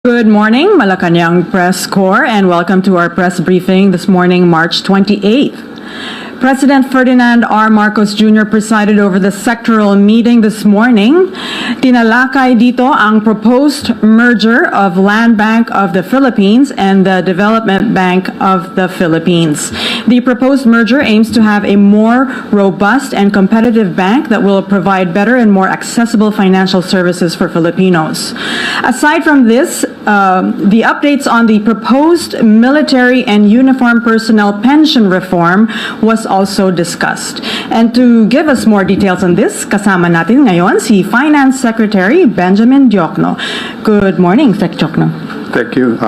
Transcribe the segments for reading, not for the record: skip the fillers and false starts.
Good morning, Malacanang Press Corps, and welcome to our press briefing this morning, March 28th. President Ferdinand R. Marcos Jr. presided over the sectoral meeting this morning. Tinalakay dito ang proposed merger of Land Bank of the Philippines and the Development Bank of the Philippines. The proposed merger aims to have a more robust and competitive bank that will provide better and more accessible financial services for Filipinos. Aside from this, the updates on the proposed military and uniformed personnel pension reform was also discussed. And to give us more details on this, kasama natin ngayon si Finance Secretary Benjamin Diokno. Good morning, Sec Diokno. Thank you.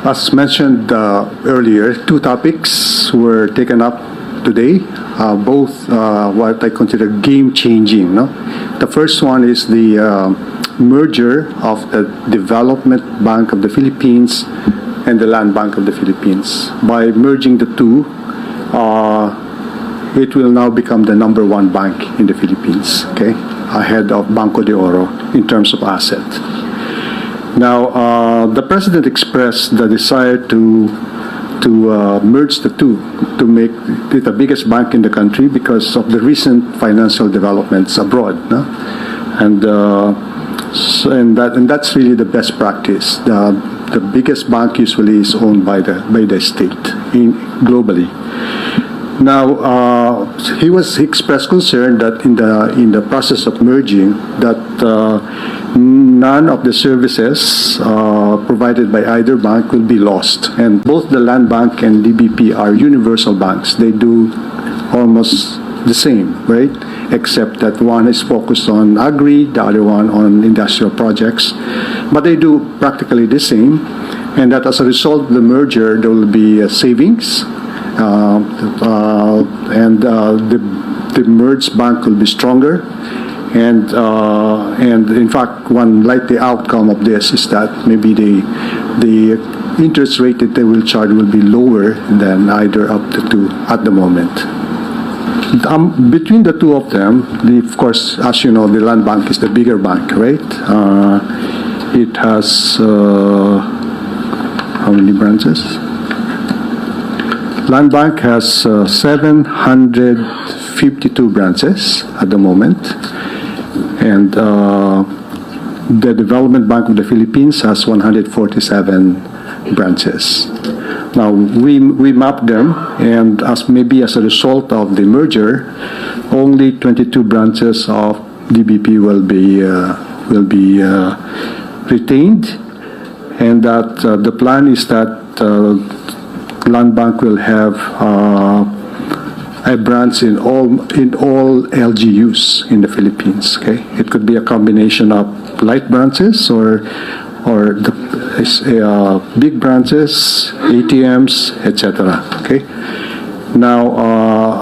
As mentioned earlier, two topics were taken up today, both what I consider game-changing. No? The first one is the merger of the Development Bank of the Philippines and the Land Bank of the Philippines. By merging the two, it will now become the #1 bank in the Philippines, okay, ahead of Banco de Oro in terms of asset. Now, the President expressed the desire to merge the two to make it the biggest bank in the country because of the recent financial developments abroad, no? And that's really the best practice. The biggest bank usually is owned by the state globally. Now, he expressed concern that in the process of merging, that none of the services provided by either bank will be lost. And both the Land Bank and DBP are universal banks. They do almost the same, right? Except that one is focused on agri, the other one on industrial projects. But they do practically the same. And that as a result of the merger, there will be savings. The merged bank will be stronger, and in fact, one likely outcome of this is that maybe the interest rate that they will charge will be lower than either of the two at the moment. Between the two of them, of course, as you know, the Land Bank is the bigger bank, right? It has how many branches? Land Bank has 752 branches at the moment, and the Development Bank of the Philippines has 147 branches. Now, we mapped them, and as a result of the merger, only 22 branches of DBP will be retained, and that the plan is that Land Bank will have a branch in all LGUs in the Philippines. Okay, it could be a combination of light branches or the big branches, ATMs, etc. Okay. Now,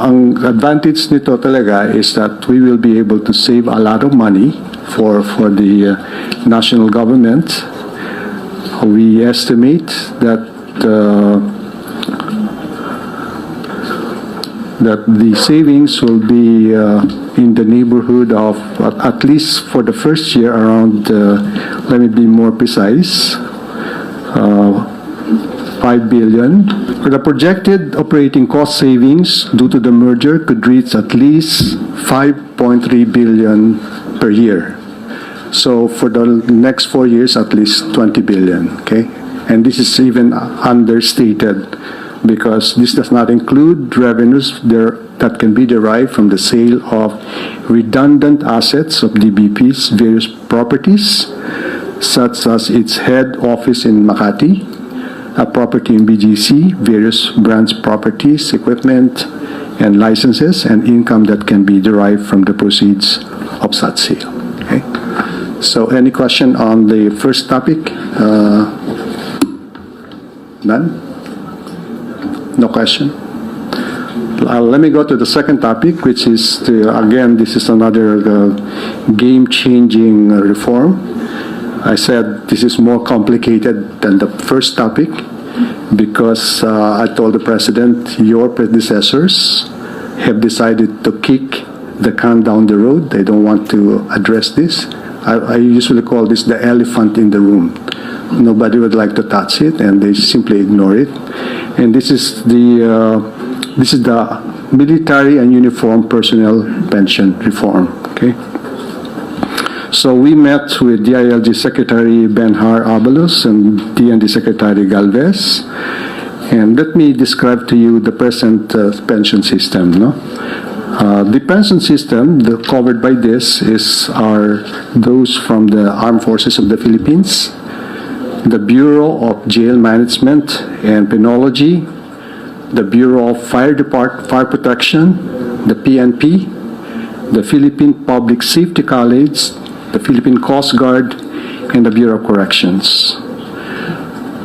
ang advantage nito talaga is that we will be able to save a lot of money for the national government. We estimate that the savings will be in the neighborhood of, at least for the first year, around, let me be more precise, 5 billion. The projected operating cost savings due to the merger could reach at least 5.3 billion per year. So for the next 4 years, at least 20 billion, okay? And this is even understated, because this does not include revenues that can be derived from the sale of redundant assets of DBP's various properties, such as its head office in Makati, a property in BGC, various branch properties, equipment, and licenses, and income that can be derived from the proceeds of such sale. Okay? So any question on the first topic? None? No question? Let me go to the second topic, which is, again, this is another game-changing reform. I said this is more complicated than the first topic because I told the President, your predecessors have decided to kick the can down the road. They don't want to address this. I usually call this the elephant in the room. nobody would like to touch it, and they simply ignore it. And this is the military and uniformed personnel pension reform. Okay. So we met with DILG Secretary Benhar Abalos and DND Secretary Galvez. And let me describe to you the present pension system. No? The pension system covered by this are those from the Armed Forces of the Philippines, the Bureau of Jail Management and Penology, the Bureau of Fire Protection, the PNP, the Philippine Public Safety College, the Philippine Coast Guard, and the Bureau of Corrections.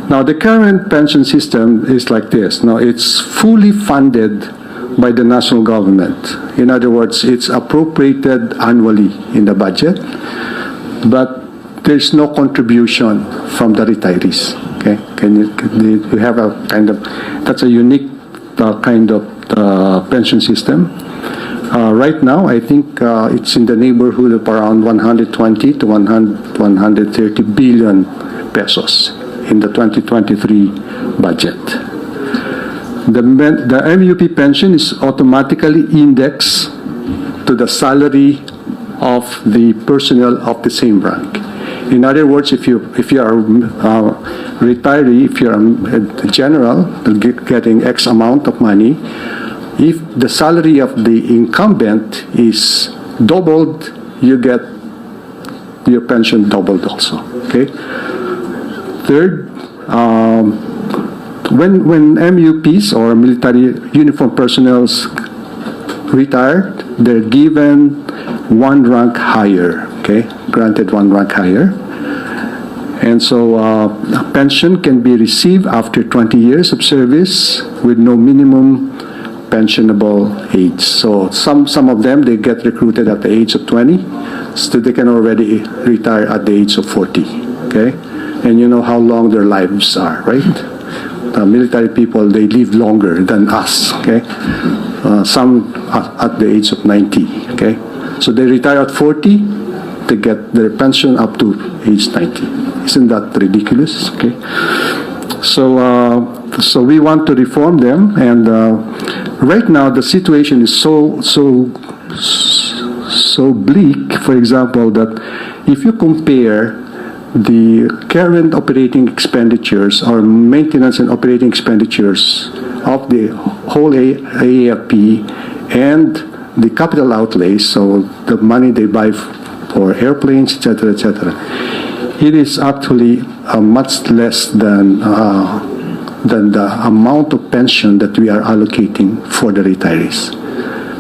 Now, the current pension system is like this. Now, it's fully funded by the national government. In other words, it's appropriated annually in the budget, but there's no contribution from the retirees. Okay, you have a kind of, that's a unique kind of pension system. Right now, I think it's in the neighborhood of around 120 to 130 billion pesos in the 2023 budget. The MUP pension is automatically indexed to the salary of the personnel of the same rank. In other words, if you are a retiree, if you're a general getting X amount of money, if the salary of the incumbent is doubled, you get your pension doubled also. Okay. Third, when MUPs or military uniform personnel retired, they're given one rank higher. Okay, granted one rank higher. And so a pension can be received after 20 years of service with no minimum pensionable age. So some of them, they get recruited at the age of 20, so they can already retire at the age of 40. Okay, and you know how long their lives are, right? Military people, they live longer than us. Okay, some at the age of 90. Okay, so they retire at 40, they get their pension up to age 90. Isn't that ridiculous? Okay, so we want to reform them, and right now the situation is so bleak. For example, that if you compare the current operating expenditures or maintenance and operating expenditures of the whole AAFP and the capital outlays, so the money they buy for airplanes, etc., etc., it is actually much less than the amount of pension that we are allocating for the retirees.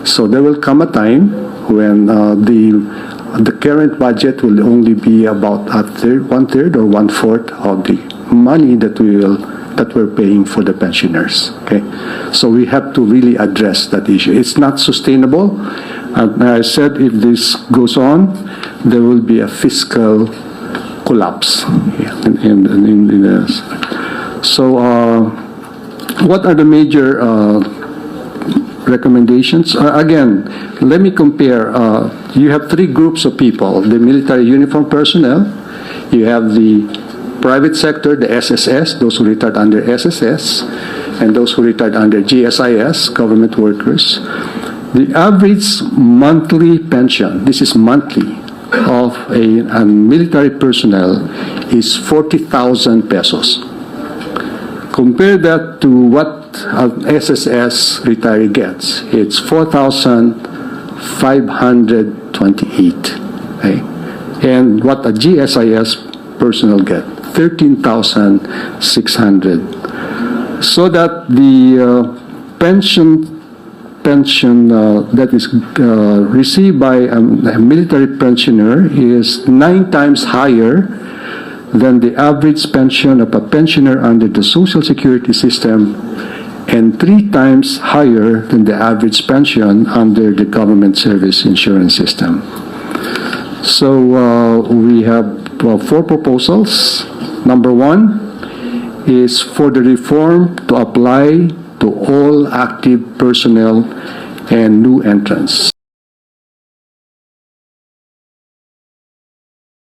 So there will come a time when the current budget will only be about one third or 1/4 of the money that we're paying for the pensioners. Okay, so we have to really address that issue. It's not sustainable. And I said, if this goes on, there will be a fiscal collapse. So, what are the major recommendations? Again, let me compare. You have three groups of people: the military uniform personnel, you have the private sector, the SSS, those who retired under SSS, and those who retired under GSIS, government workers. The average monthly pension, this is monthly, of a military personnel is 40,000 pesos. Compare that to what an SSS retiree gets. It's 4,528. Okay? And what a GSIS personnel get, 13,600. So that the pension that is received by a military pensioner is 9 times higher than the average pension of a pensioner under the Social Security system, and 3 times higher than the average pension under the government service insurance system. So we have 4 proposals. Number 1 is for the reform to apply to all active personnel and new entrants.